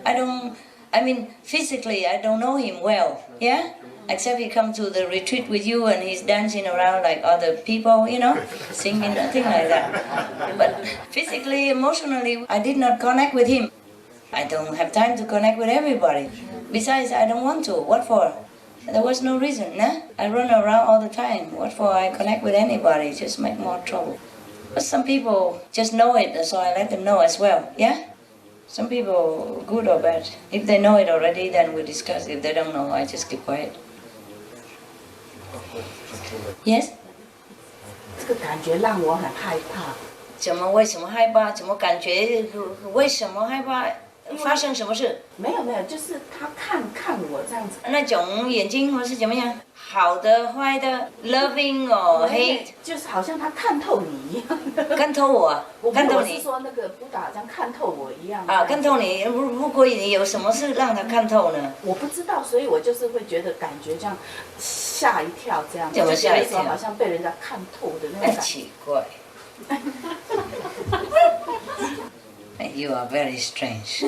Physically, I don't know him well. Yeah? Except he come to the retreat with you and he's dancing around like other people, you know, singing, nothing like that. But physically, emotionally, I did not connect with him. I don't have time to connect with everybody. Besides, I don't want to. What for? There was no reason, nah? I run around all the time. What for I connect with anybody? Just make more trouble. But some people just know it, so I let them know as well, yeah? Some people, good or bad. If they know it already, then we discuss. If they don't know, I just keep quiet. Yes? 这个感觉让我很害怕。怎么？为什么害怕？怎么感觉？为什么害怕？发生什么事？没有没有，就是他看我这样子。那种眼睛或是怎么样？好的、坏的 ，loving or hate， 就是好像他看透你一样。看透我，看透你。我是说那个布达好像看透我一样。啊，看透你。如果你有什么事让他看透呢？我不知道，所以我就是会觉得感觉这样吓一跳，这样。怎么吓一跳？好像被人家看透的那种感觉。奇怪。You are very strange.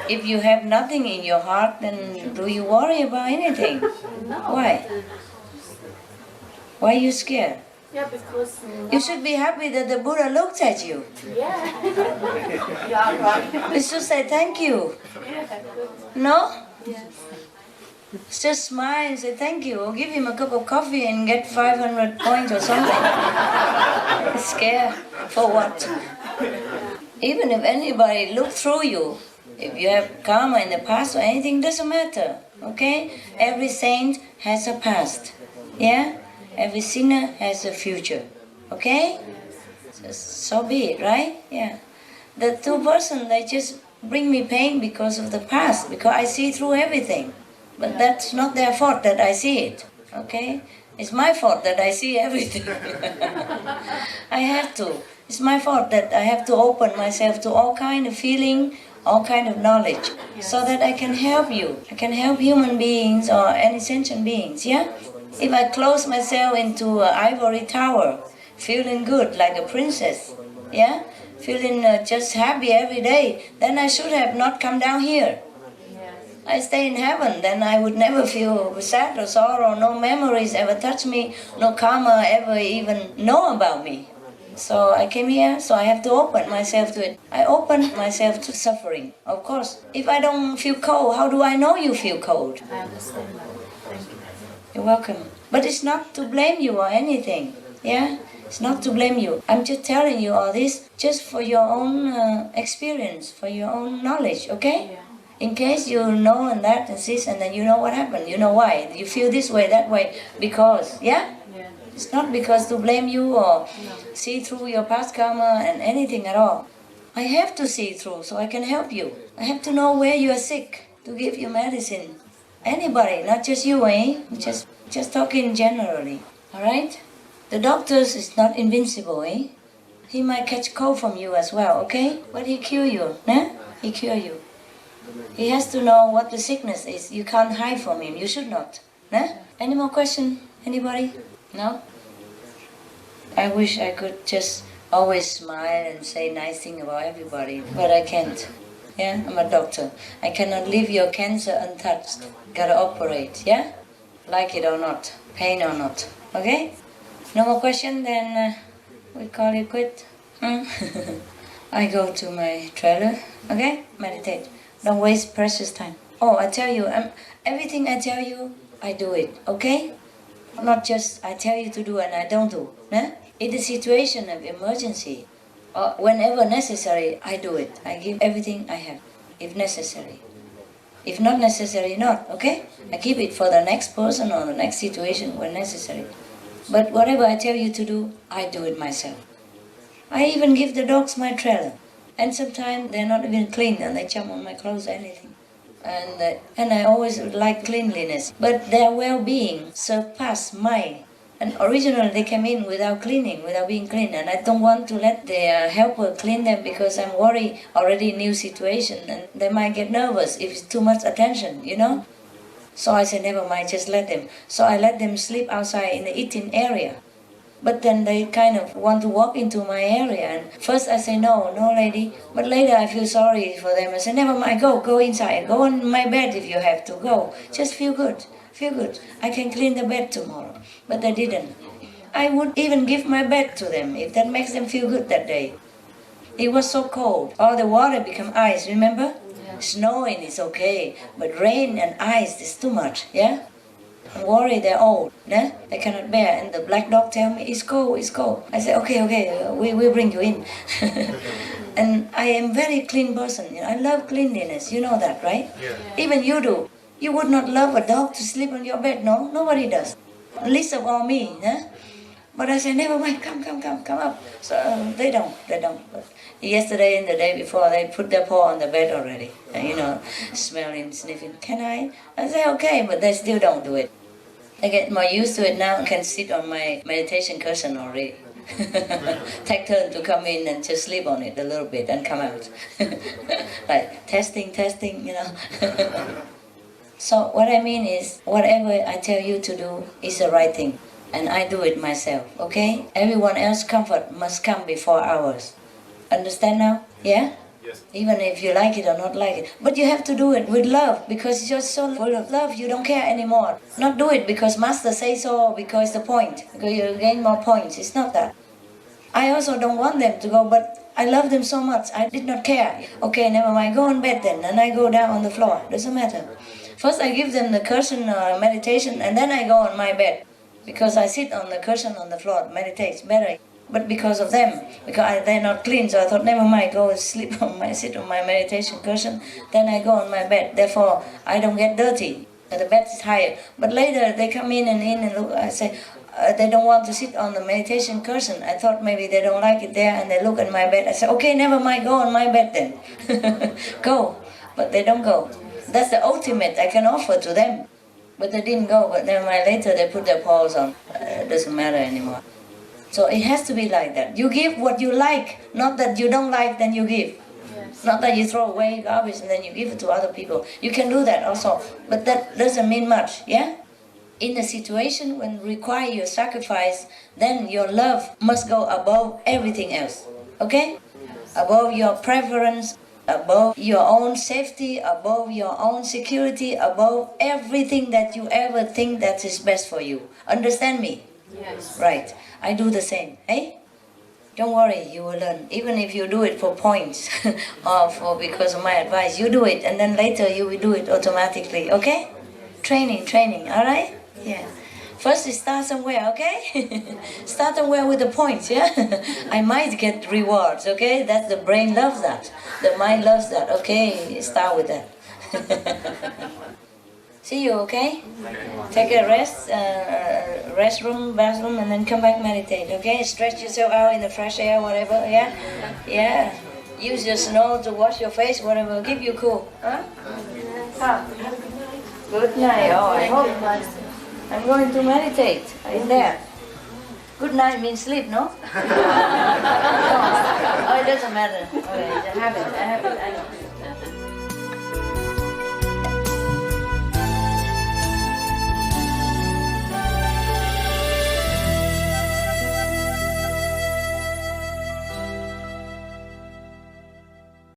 If you have nothing in your heart, then do you worry about anything? No. Why? Why are you scared? Yeah, because you should be happy that the Buddha looked at you. Yeah. Yeah, right. You should say thank you. Yeah, good. No? Yes. Just smile and say thank you, or give him a cup of coffee and get 500 points or something. Scared for what? Even if anybody look through you, if you have karma in the past or anything, doesn't matter. Okay? Every saint has a past. Yeah? Every sinner has a future. Okay? So be it, right? Yeah. The two persons, they just bring me pain because of the past, because I see through everything. But that's not their fault that I see it. Okay? It's my fault that I see everything. I have to. It's my fault that I have to open myself to all kind of feeling, all kind of knowledge, so that I can help you. I can help human beings or any sentient beings, yeah? If I close myself into an ivory tower, feeling good like a princess, yeah? Feeling just happy every day, then I should have not come down here. I stay in heaven, then I would never feel sad or sorrow, no memories ever touch me, no karma ever even know about me. So I came here, so I have to open myself to it. I open myself to suffering, of course. If I don't feel cold, how do I know you feel cold? I understand that. Thank you. You're welcome. But it's not to blame you or anything, yeah? It's not to blame you. I'm just telling you all this just for your own experience, for your own knowledge, okay? Yeah. In case you know and that and this, and then you know what happened, you know why. You feel this way, that way, because, yeah? Yeah. It's not because to blame you or see through your past karma and anything at all. I have to see through so I can help you. I have to know where you are sick to give you medicine. Anybody, not just you, eh? Just talking generally, all right? The doctors is not invincible, eh? He might catch cold from you as well, okay? But he cure you, nah? He cure you. He has to know what the sickness is. You can't hide from him. You should not. Nah? Any more question? Anybody? No? I wish I could just always smile and say nice thing about everybody, but I can't. Yeah? I'm a doctor. I cannot leave your cancer untouched. Gotta operate, yeah? Like it or not. Pain or not. Okay? No more question? Then we call it quit. I go to my trailer. Okay? Meditate. Don't waste precious time. Oh, I tell you, everything I tell you, I do it, okay? Not just I tell you to do and I don't do. Nah? In the situation of emergency, or whenever necessary, I do it. I give everything I have, if necessary. If not necessary, not, okay? I keep it for the next person or the next situation when necessary. But whatever I tell you to do, I do it myself. I even give the dogs my trailer. And sometimes they're not even clean and they jump on my clothes or anything. And I always like cleanliness. But their well-being surpass mine. And originally they came in without cleaning, without being clean. And I don't want to let their helper clean them because I'm worried already new situation. And they might get nervous if it's too much attention, you know. So I said, never mind, just let them. So I let them sleep outside in the eating area. But then they kind of want to walk into my area. And first I say, no lady. But later I feel sorry for them. I say, never mind, go inside. Go on my bed if you have to, go. Just feel good. I can clean the bed tomorrow. But they didn't. I would even give my bed to them if that makes them feel good that day. It was so cold. All the water become ice, remember? Yeah. Snowing is okay. But rain and ice is too much, yeah? I'm worried they're old, nah? They cannot bear. And the black dog tell me, it's cold. I say, okay, we'll bring you in. And I am very clean person. You know, I love cleanliness. You know that, right? Yeah. Even you do. You would not love a dog to sleep on your bed, no? Nobody does. Least of all me, huh? But I say, never mind, come up. So they don't. But yesterday and the day before, they put their paw on the bed already. And, you know, smelling, sniffing. Can I? I say, okay, but they still don't do it. I get more used to it now and can sit on my meditation cushion already. Take turn to come in and just sleep on it a little bit and come out. Like testing, you know. So what I mean is, whatever I tell you to do is the right thing. And I do it myself, okay? Everyone else's comfort must come before ours. Understand now? Yeah? Yes. Even if you like it or not like it. But you have to do it with love, because you're so full of love, you don't care anymore. Not do it because master says so, because the point, because you gain more points. It's not that. I also don't want them to go, but I love them so much, I did not care. Okay, never mind, go on bed then, and I go down on the floor. Doesn't matter. First I give them the cushion meditation, and then I go on my bed. Because I sit on the cushion on the floor, meditate, it's better. But because of them, because they're not clean, so I thought, never mind, go and sit on my meditation cushion. Then I go on my bed. Therefore, I don't get dirty. The bed is higher. But later they come in and look. I say, they don't want to sit on the meditation cushion. I thought maybe they don't like it there, and they look at my bed. I say, okay, never mind, go on my bed then. Go. But they don't go. That's the ultimate I can offer to them. But they didn't go. But never mind, later they put their paws on. It doesn't matter anymore. So it has to be like that. You give what you like, not that you don't like, then you give. Yes. Not that you throw away garbage and then you give it to other people. You can do that also, but that doesn't mean much, yeah? In a situation when require your sacrifice, then your love must go above everything else, okay? Above your preference, above your own safety, above your own security, above everything that you ever think that is best for you. Understand me? Yes. Right. I do the same, eh? Don't worry, you will learn. Even if you do it for points or because of my advice, you do it, and then later you will do it automatically, okay? Training, all right? Yeah. First, start somewhere, okay? Start somewhere with the points, yeah? I might get rewards, okay? That's the brain loves that. The mind loves that, okay? Start with that. See you, okay? Take a rest, restroom, bathroom, and then come back meditate, okay? Stretch yourself out in the fresh air, whatever, yeah? Yeah. Use your snow to wash your face, whatever. Keep you cool, huh? Good night. Oh, I hope I'm going to meditate in there. Good night means sleep, no? Oh, it doesn't matter. Okay, it's a habit. I know.